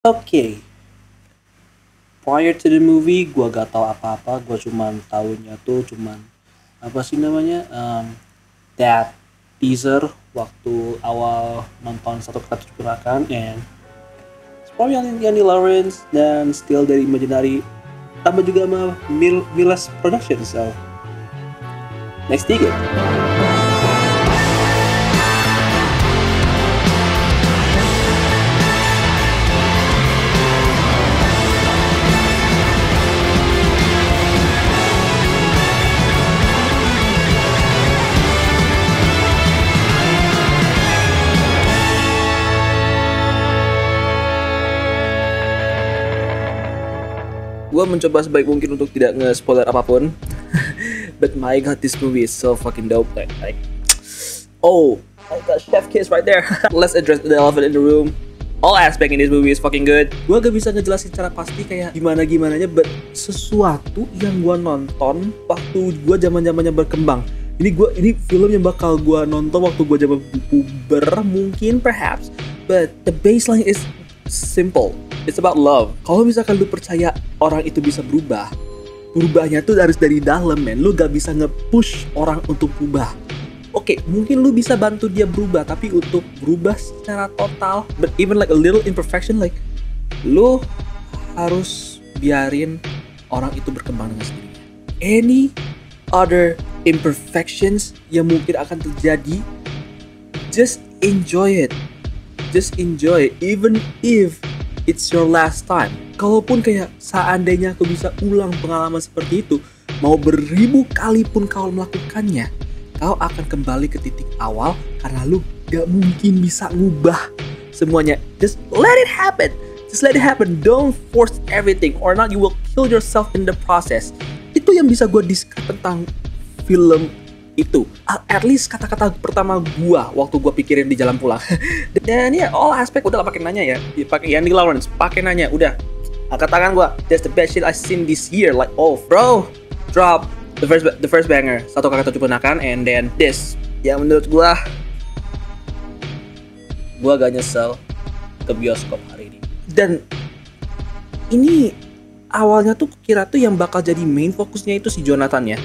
Okay, prior to the movie, gua gak tahu apa-apa. Gua cuman tahunya tuh cuman apa sih namanya that teaser waktu awal nonton Satu Kata Tujuh Gerakan and probably Yanni Lawrence dan still dari Imaginary tambah juga sama Milas Production. So next tiga. Gue mencoba sebaik mungkin untuk tidak nge-spoiler apapun. But my god, this movie is so fucking dope. Like oh my god, Chef Kiss right there. Let's address the elephant in the room. All aspect in this movie is fucking good. Gue gak bisa ngejelasin secara pasti kayak gimana-gimananya, but sesuatu yang gue nonton waktu gue zaman-zamannya berkembang. Ini film yang bakal gue nonton waktu gue zaman puber mungkin perhaps. But the baseline is simple. It's about love. Kalau misalkan lu percaya orang itu bisa berubah, berubahnya tuh harus dari dalam, men. Lu gak bisa nge-push orang untuk berubah. Oke, mungkin lu bisa bantu dia berubah, tapi untuk berubah secara total, but even like a little imperfection, like lu harus biarin orang itu berkembang dengan sendirinya. Any other imperfections yang mungkin akan terjadi, just enjoy it. Just enjoy it, even if it's your last time. Kalaupun kayak seandainya aku bisa ulang pengalaman seperti itu, mau beribu kali pun kau melakukannya, kau akan kembali ke titik awal karena lu gak mungkin bisa ngubah semuanya. Just let it happen. Just let it happen. Don't force everything or not you will kill yourself in the process. Itu yang bisa gue discuss tentang film itu. At least kata-kata pertama gua waktu gua pikirin di jalan pulang. Dan ya all aspek udah lah pakai nanya ya. Pakai Yanni Lawrence, pakai nanya udah. Angkat tangan gua. That's the best shit I've seen this year. Like oh bro, drop the first banger, Satu Kakak Tujuh Ponakan, and then this. Yang menurut gua gak nyesel ke bioskop hari ini. Dan ini awalnya tuh kira tuh yang bakal jadi main fokusnya itu si Jonathan ya.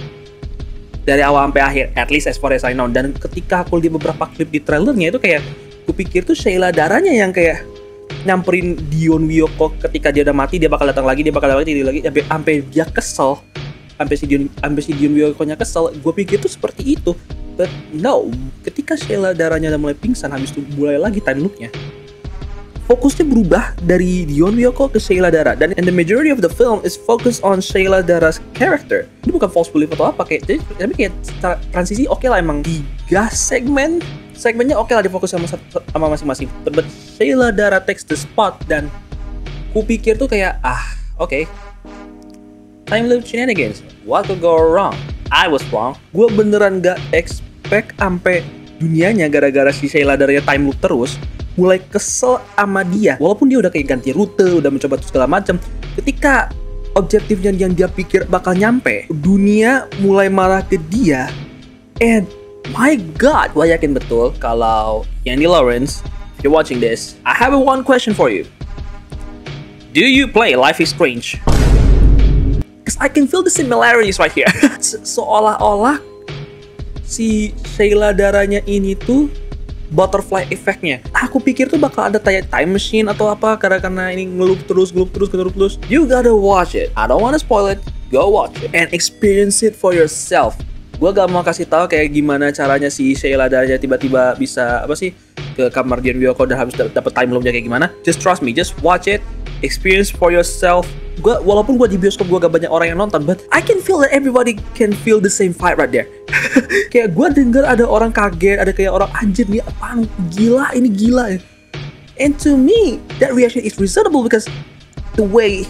Dari awal sampai akhir, at least as far as I know. Dan ketika aku lihat beberapa klip di trailernya itu kayak kupikir tuh Sheila Daranya yang kayak nyamperin Dion Wiyoko ketika dia udah mati, dia bakal datang lagi sampai dia kesel, sampai si Dion Wiyokonya kesel. Gue pikir tuh seperti itu, but no. Ketika Sheila Daranya udah mulai pingsan, habis itu mulai lagi time loopnya. Fokusnya berubah dari Dion Wiyoko ke Sheila Dara, dan the majority of the film is focused on Sheila Dara's character. Ini bukan false belief atau apa, tapi kayak transisi oke lah, emang 3 segmennya oke lah difokus sama masing-masing. But Sheila Dara takes the spot, dan ku pikir tuh kayak oke. Time loop shenanigans, what could go wrong? I was wrong. Gue beneran gak expect sampai dunianya gara-gara si Sheila Daranya time loop terus mulai kesel sama dia, walaupun dia udah kayak ganti rute, udah mencoba segala macam. Ketika objektifnya yang dia pikir bakal nyampe, dunia mulai marah ke dia. And my god, gue yakin betul kalau Yanni Lawrence, if you're watching this, I have one question for you. Do you play Life is Strange? Because I can feel the similarities right here. Seolah-olah si Sheila Daranya ini tuh butterfly effect-nya. Aku pikir tuh bakal ada time machine atau apa karena ini ngelup terus. You gotta watch it. I don't wanna spoil it. Go watch it and experience it for yourself. Gua gak mau kasih tahu kayak gimana caranya si Sheila Daranya tiba-tiba bisa ke kamar Dion Wiyoko dan habis dapet time loop-nya kayak gimana. Just trust me, just watch it, experience for yourself. Walaupun gue di bioskop gue gak banyak orang yang nonton, but I can feel that everybody can feel the same vibe right there. Kayak gue denger ada orang kaget, ada kayak orang anjir nih apaan, ini gila. And to me, that reaction is reasonable because the way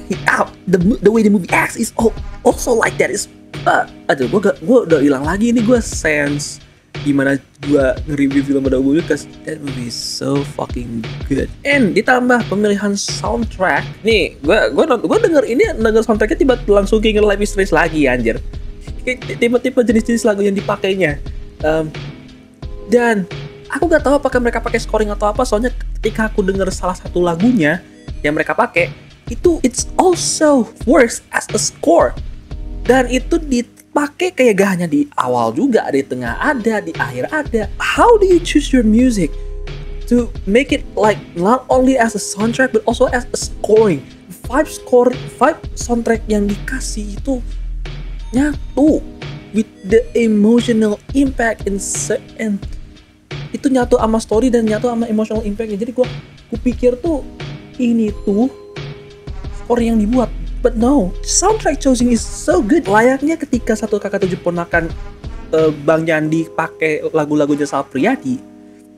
the way the movie acts is also like that. Is gue udah hilang lagi ini, gue sense gimana gue nge-review film pada umumnya, because that movie is so fucking good. And ditambah pemilihan soundtrack nih, gue denger soundtracknya tiba langsung kayak Life is Strange lagi anjir. Tipe-tipe jenis-jenis lagu yang dipakainya. Dan aku gak tahu apakah mereka pakai scoring atau apa, soalnya ketika aku denger salah satu lagunya yang mereka pakai itu it's also works as a score. Dan itu dipakai kayak gak hanya di awal juga, di tengah ada, di akhir ada. How do you choose your music to make it like not only as a soundtrack but also as a scoring? Vibe soundtrack yang dikasih itu nyatu with the emotional impact and itu nyatu sama story dan nyatu sama emotional impact. Jadi gue pikir tuh ini tuh score yang dibuat, but no, soundtrack choosing is so good. Layaknya ketika Satu Kakak Tujuh Ponakan Bang Yandi pakai lagu-lagunya Sal Priadi,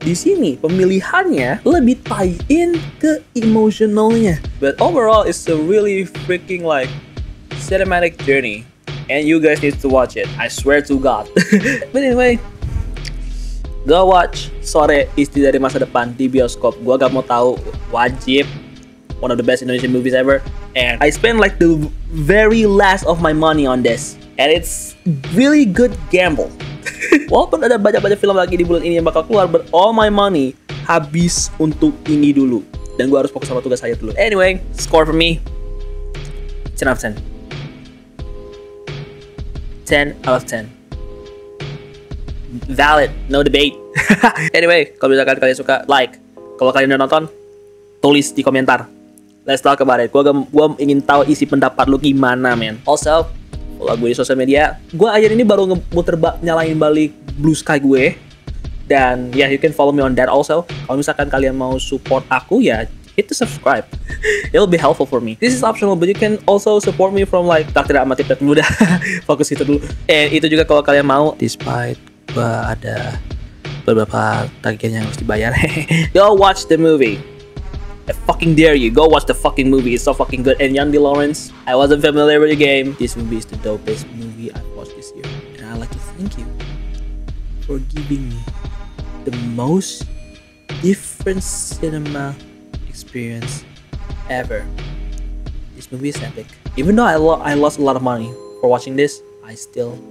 di sini pemilihannya lebih tie in ke emotionalnya. But overall it's a really freaking like cinematic journey. And you guys need to watch it. I swear to God. But anyway, go watch Sore Istri Dari Masa Depan di bioskop. Gua gak mau tahu, wajib. One of the best Indonesian movies ever. And I spent like the very last of my money on this. And it's really good gamble. Walaupun ada banyak-banyak film lagi di bulan ini yang bakal keluar, but all my money habis untuk ini dulu. Dan gua harus fokus sama tugas saya dulu. Anyway, score for me 10 out of 10. 10 out of 10. Valid, no debate. Anyway, kalau misalkan kalian suka, like. Kalau kalian udah nonton, tulis di komentar. Let's talk about it. Gua ingin tahu isi pendapat lu gimana, man. Also, follow gue di sosial media. Gue akhir ini baru nyalain balik Blue Sky gue. Dan ya, you can follow me on that also. Kalau misalkan kalian mau support aku, ya hit the subscribe. It'll be helpful for me. This is optional, but you can also support me from like Takdir Amat Tiptek dulu dah. Fokus itu dulu. Itu juga kalau kalian mau. Despite gua ada beberapa tagihan yang harus dibayar. Go watch the movie. I fucking dare you. Go watch the fucking movie. It's so fucking good. And Yandi Lawrence, I wasn't familiar with the game. This movie is the dopest movie I've watched this year. And I'd like to thank you for giving me the most different cinema experience ever. This movie is epic. Even though I lost a lot of money for watching this, I still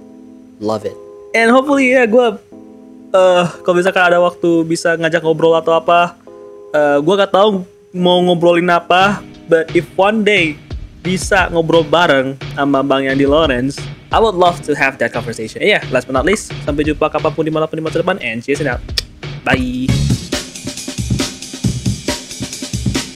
love it. And hopefully ya gue kalau misalkan ada waktu bisa ngajak ngobrol atau apa, gue gak tahu mau ngobrolin apa. But if one day bisa ngobrol bareng sama Bang Yandi Lawrence, I would love to have that conversation. Yeah, last but not least, sampai jumpa kapanpun dimanapun di masa depan, and cheers and out. Bye.